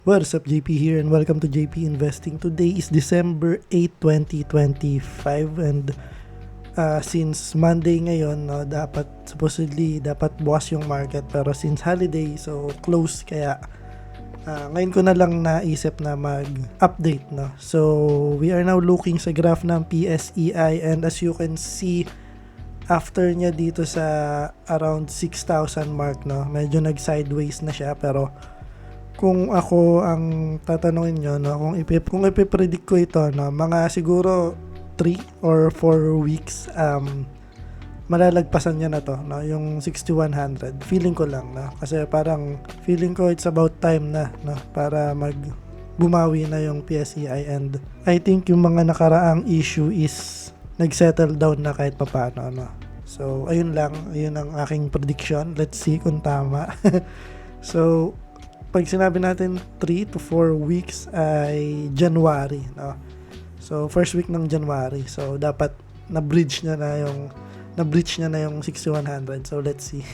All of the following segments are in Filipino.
What's up, JP here, and welcome to JP Investing. Today is December 8, 2025, and since Monday ngayon, no, dapat bukas yung market, pero since holiday, so close, kaya ngayon ko na lang naisip na mag-update, no. So we are now looking sa graph ng PSEI, and as you can see, after niya dito sa around 6,000 mark, no, medyo nag-sideways na siya, pero kung ako ang tatanungin nyo, no, kung ipipredict ko ito, no, mga siguro 3 or 4 weeks, malalagpasan niya na to, no, yung 6,100. Feeling ko lang, no, kasi parang feeling ko it's about time na, no, para bumawi na yung PSEI, and I think yung mga nakaraang issue is nagsettle down na kahit papaano, no. So ayun ang aking prediction. Let's see kung tama. So pag sinabi natin 3 to 4 weeks ay January, no? So first week ng January. So dapat na-bridge niya na yung 6,100. So let's see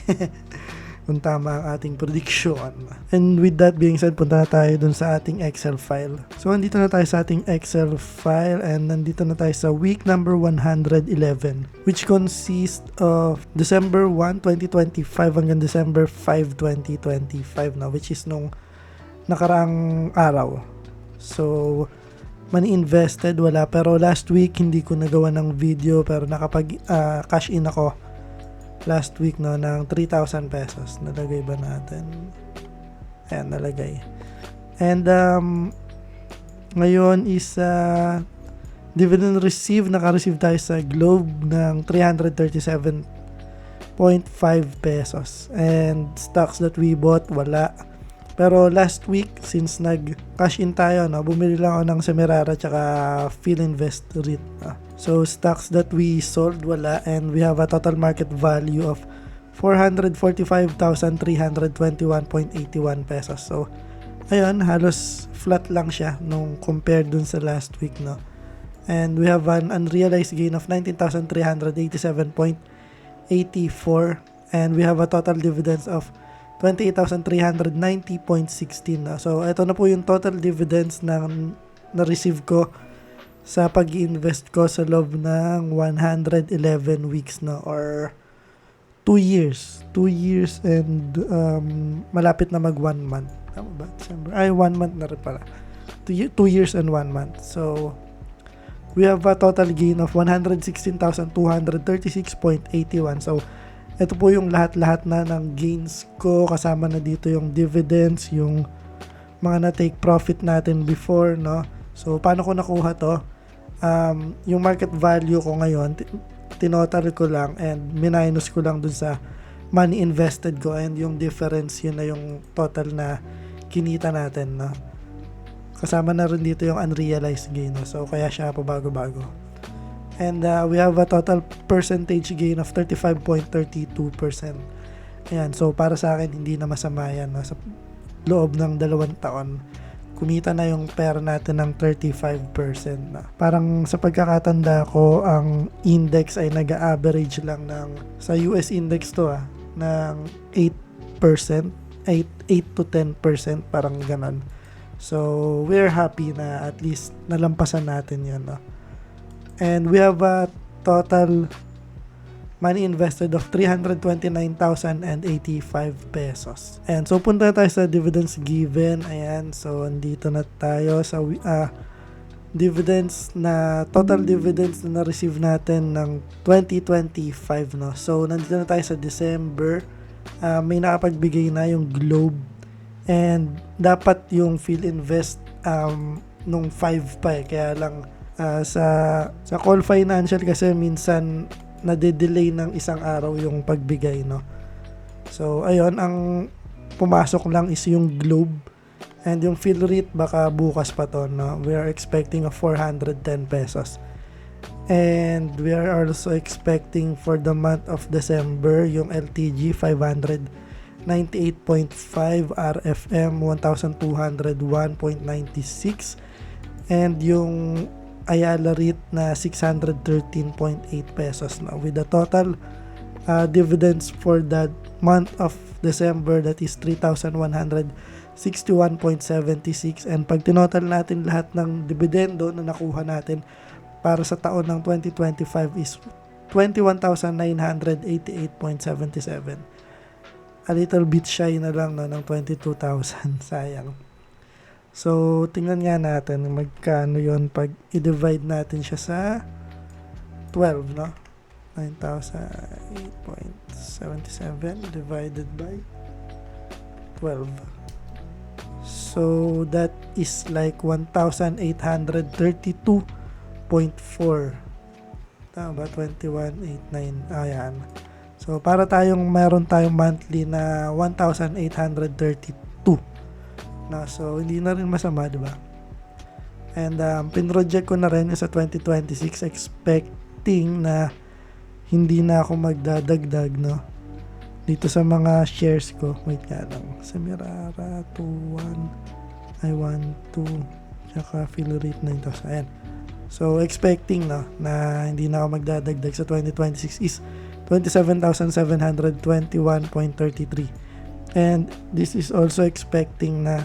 kung tama ang ating prediction. And with that being said, punta na tayo dun sa ating Excel file. So nandito na tayo sa ating Excel file, and nandito na tayo sa week number 111, which consists of December 1, 2025 hanggang December 5, 2025 na, which is nung nakaraang araw. So money invested wala, pero last week hindi ko nagawa ng video, pero nakapag cash in ako last week, no, ng 3,000 pesos. Nalagay ba natin? Ayan, nalagay. And ngayon is dividend received. Naka-receive tayo sa Globe ng 337.5 pesos. And stocks that we bought, wala. Pero last week, since nag-cash in tayo, no, bumili lang ako ng Semirara tsaka Philinvest REIT. So stocks that we sold, wala, and we have a total market value of 445,321.81 pesos. So ayun, halos flat lang siya nung compared dun sa last week, no. And we have an unrealized gain of 19,387.84, and we have a total dividends of 28,390.16. So ito na po yung total dividends na-receive ko sa pag-invest ko sa loob ng 111 weeks, no, or 2 years and malapit na mag 1 month. Tama ba? December? 1 month na rin pala. 2 years and 1 month. So we have a total gain of 116,236.81. So ito po yung lahat-lahat na ng gains ko, kasama na dito yung dividends, yung mga na-take profit natin before, no. So paano ko nakuha to? Yung market value ko ngayon, tinotal ko lang and minus ko lang dun sa money invested ko, and yung difference, yun na yung total na kinita natin, no. Kasama na rin dito yung unrealized gain, no? So kaya siya pabago-bago. And we have a total percentage gain of 35.32%. Ayan, so para sa akin hindi na masama yan, no? Sa loob ng 2 taon kumita na yung pera natin ng 35% na. Parang sa pagkakatanda ko, ang index ay nag-average lang sa US index to, ng 8%, 8 to 10%, parang ganon. So we're happy na at least nalampasan natin yun, no? And we have a total money invested of 329,085 pesos. And so punta tayo sa dividends given. Ayan, so andito na tayo sa dividends total dividends na na-receive natin ng 2025, no. So nandito na tayo sa December. May nakapagbigay na yung Globe, and dapat yung Philinvest nung 5 pa, kaya lang sa Call Financial kasi minsan nade-delay ng isang araw yung pagbigay, no. So ayun, ang pumasok lang is yung Globe, and yung PhilREIT baka bukas pa to, no. We are expecting of 410 pesos, and we are also expecting for the month of December yung LTG 598.5, RFM 1,201.96, and yung Ayala REIT na 613.8 pesos, na with the total dividends for that month of December, that is 3,100 61.76, and pag tinotal natin lahat ng dividendo na nakuha natin para sa taon ng 2025 is 21,988.77. A little bit shy na lang, no, ng 22,000. Sayang. So, tingnan nga natin magkano yon pag i-divide natin siya sa 12, no? 9,008.77 divided by 12. So, that is like 1,832.4. Tama ba? 2189. Ayan. So, para meron tayong monthly na 1,832. Na, so, hindi na rin masama, di ba? And, pinroject ko na rin sa 2026, expecting na hindi na ako magdadagdag, no? Dito sa mga shares ko. Wait nga lang. Semirara, 2-1, I-1-2, tsaka fill rate 9,000. Ayan. So, expecting, no, na hindi na ako magdadagdag sa 2026 is 27,721.33. And this is also expecting na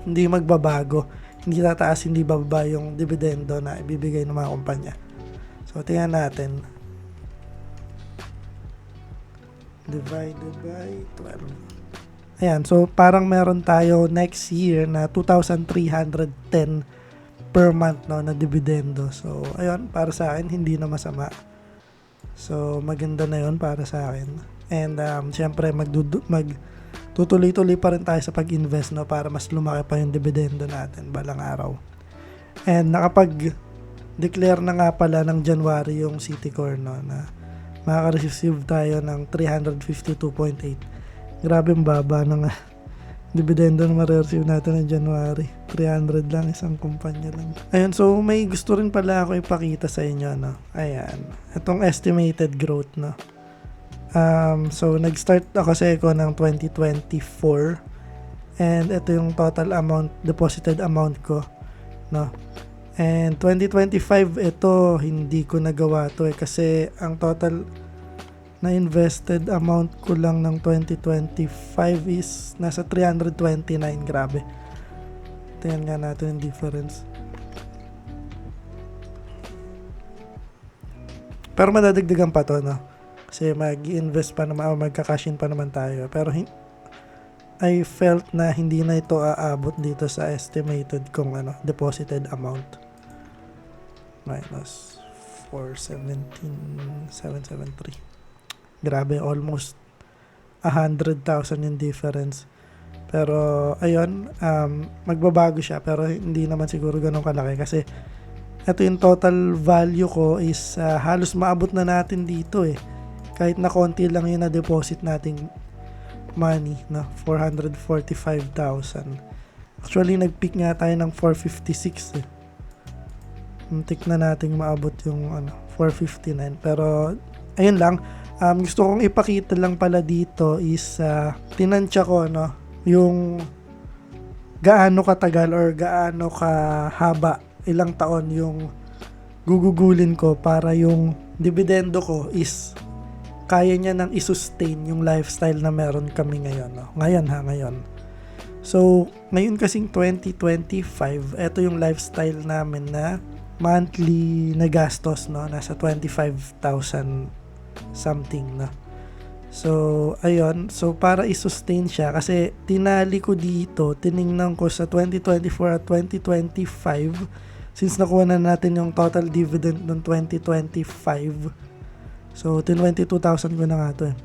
hindi magbabago, hindi tataas, hindi bababa yung dividendo na ibibigay ng mga kumpanya. So, tingnan natin. Divided by 12. Ayan, so parang meron tayo next year na 2,310 per month, no, na dividendo. So, ayun, para sa akin, hindi na masama. So, maganda na yun para sa akin. And, syempre, tutuloy-tuloy pa rin tayo sa pag-invest, no, para mas lumaki pa yung dividendo natin balang araw. And, nakapag-declare na nga pala ng January yung Citicorp, no, na makaka-receive tayo ng 352.8. Grabe ang baba ng dividendo na ma-receive natin ng January. 300 lang, isang kumpanya lang. Ayun, so may gusto rin pala ako ipakita sa inyo, no. Ayan, itong estimated growth, no. So nag-start ako ng 2024, and ito yung total amount, deposited amount ko, no. And 2025, ito hindi ko nagawa to kasi ang total na invested amount ko lang ng 2025 is nasa 329. Grabe. Tingnan nga natin yung difference. Pero madadagdagan pa to, no? Kasi mag-invest pa naman, magka-cash in pa naman tayo. Pero I felt na hindi na ito aabot dito sa estimated kong deposited amount. Minus 417,773. Grabe, almost 100,000 yung difference. Pero ayun, magbabago siya, pero hindi naman siguro ganun kalaki kasi ito yung total value ko is halos maabot na natin dito eh. Kahit na konti lang yung na-deposit nating money, na 445,000. Actually, nag-peak nga tayo ng 456 eh. Muntik na nating maabot yung 459. Pero ayun lang, gusto kong ipakita lang pala dito is tinansya ko, no, yung gaano katagal or gaano kahaba, ilang taon yung gugugulin ko para yung dividendo ko is kaya niya nang i-sustain yung lifestyle na meron kami ngayon, no? Ngayon. So, ngayon kasing 2025, ito yung lifestyle namin na monthly na gastos, no, nasa 25,000 something, na. So, ayun. So, para i-sustain siya, kasi tinali ko dito, tiningnan ko sa 2024 at 2025, since nakuha na natin yung total dividend ng 2025. So, 22,000 ko na nga to eh.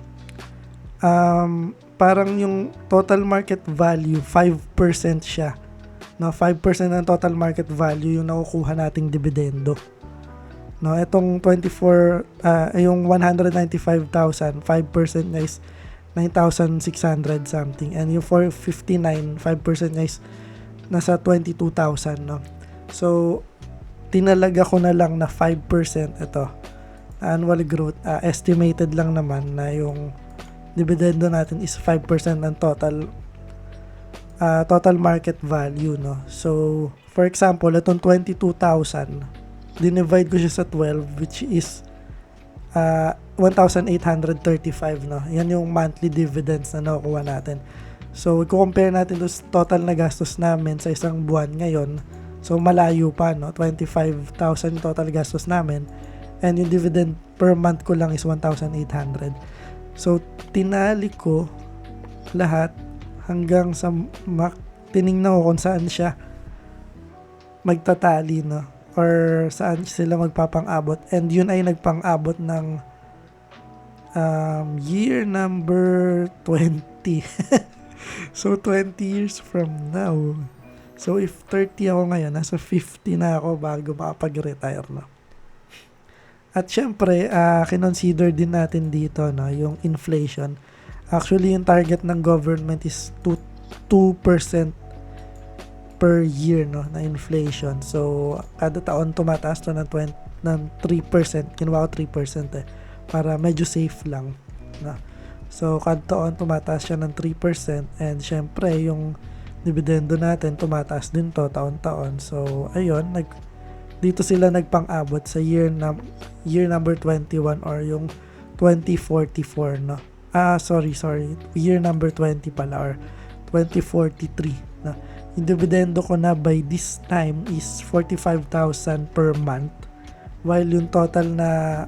Parang yung total market value, 5% siya. No, 5% ng total market value yung nakukuha nating dividendo. No, itong yung 195,000, 5% niya is 9,600 something, and yung 459, 5% niya is nasa 22,000, no. So, tinalaga ko na lang na 5% ito. Annual growth, estimated lang naman na yung dividendo natin is 5% ng total market value, no. So, for example, itong 22,000, dinivide ko siya sa 12, which is 1,835, no. Yan yung monthly dividends na nakukuha natin. So, i-compare natin to total na gastos namin sa isang buwan ngayon. So, malayo pa, no? 25,000 total gastos namin. And yung dividend per month ko lang is 1,800. So, tinali ko lahat hanggang sa tinignan ko kung saan siya magtatali, no? Or saan sila magpapang-abot. And yun ay nagpang-abot ng year number 20. So, 20 years from now. So, if 30 ako ngayon, nasa 50 na ako bago makapag-retire, no? At syempre, kinonsider din natin dito, no, yung inflation. Actually, yung target ng government is 2% per year, no, na inflation. So, kada taon tumataas to ng 3%. Kinuha ko 3% para medyo safe lang, no. So, kada taon tumataas siya ng 3%, and syempre, yung dividendo natin tumataas din to taon-taon. So, ayun, dito sila nagpang-abot sa year number 21 or yung 2044, no. Sorry. Year number 20 pala, or 2043, no. Yung dividendo ko na by this time is 45,000 per month, while yung total na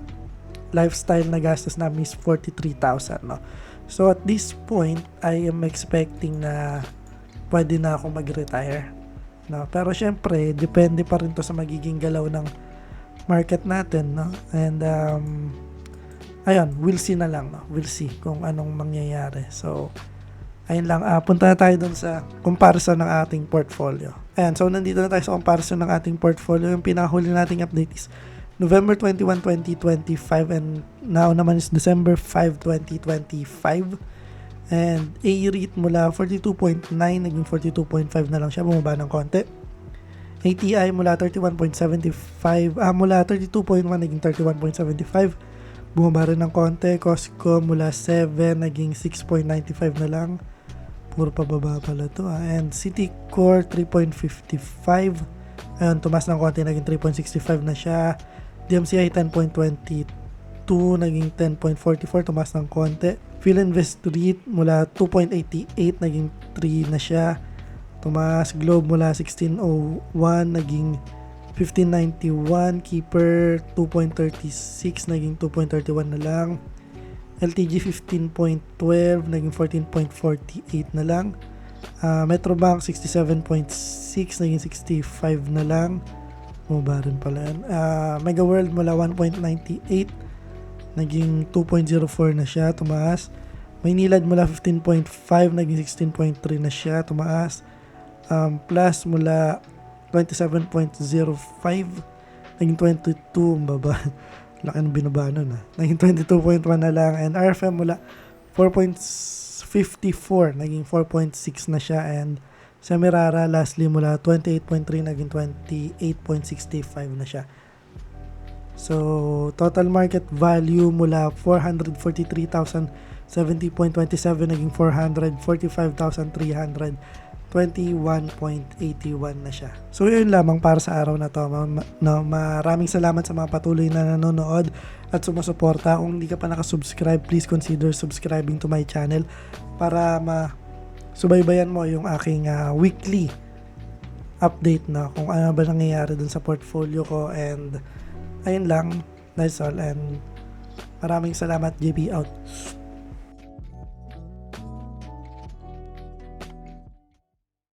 lifestyle na gastos namin is 43,000, no. So at this point, I am expecting na pwede na ako mag-retire, no. Pero syempre, depende pa rin to sa magiging galaw ng market natin, no. And ayun, we'll see na lang, no. We'll see kung anong mangyayari. So ayun lang, punta na tayo dun sa comparison ng ating portfolio. Ayan, so nandito na tayo sa comparison ng ating portfolio. Yung pinakahuli nating update is November 21, 2025, and now naman is December 5, 2025. And A-REIT mula 42.9 naging 42.5 na lang siya, bumaba ng konti. ATI mula 31.75, mula 32.1 naging 31.75, bumaba rin ng konti. Costco mula 7 naging 6.95 na lang, puro pababa pala to. And Citicorp 3.55, ayun, tumas ng konti, naging 3.65 na siya. DMCI 10.22 naging 10.44, tumas ng konti. Philinvest REIT mula 2.88 naging 3 na siya, tumas. Globe mula 1601 naging 1591. Keeper 2.36 naging 2.31 na lang. LTG 15.12 naging 14.48 na lang. Metrobank 67.6 naging 65 na lang, bumaba rin pala yan. Mega World mula 1.98 naging 2.04 na siya, tumaas. Maynilad mula 15.5 naging 16.3 na siya, tumaas. Plus mula 27.05 naging 22, baba. Laki ng binaba nun, naging 22.1 na lang. And RFM mula 4.54 naging 4.6 na siya. And Semirara lastly mula 28.3 naging 28.65 na siya. So total market value mula 443,070.27 naging 445,321.81 na siya. So yun lamang para sa araw na to. Maraming salamat sa mga patuloy na nanonood at sumusuporta. Kung hindi ka pa nakasubscribe, please consider subscribing to my channel para subaybayan mo yung aking weekly update na kung ano ba nangyayari dun sa portfolio ko. And ayun lang, that's all, and maraming salamat. JB out.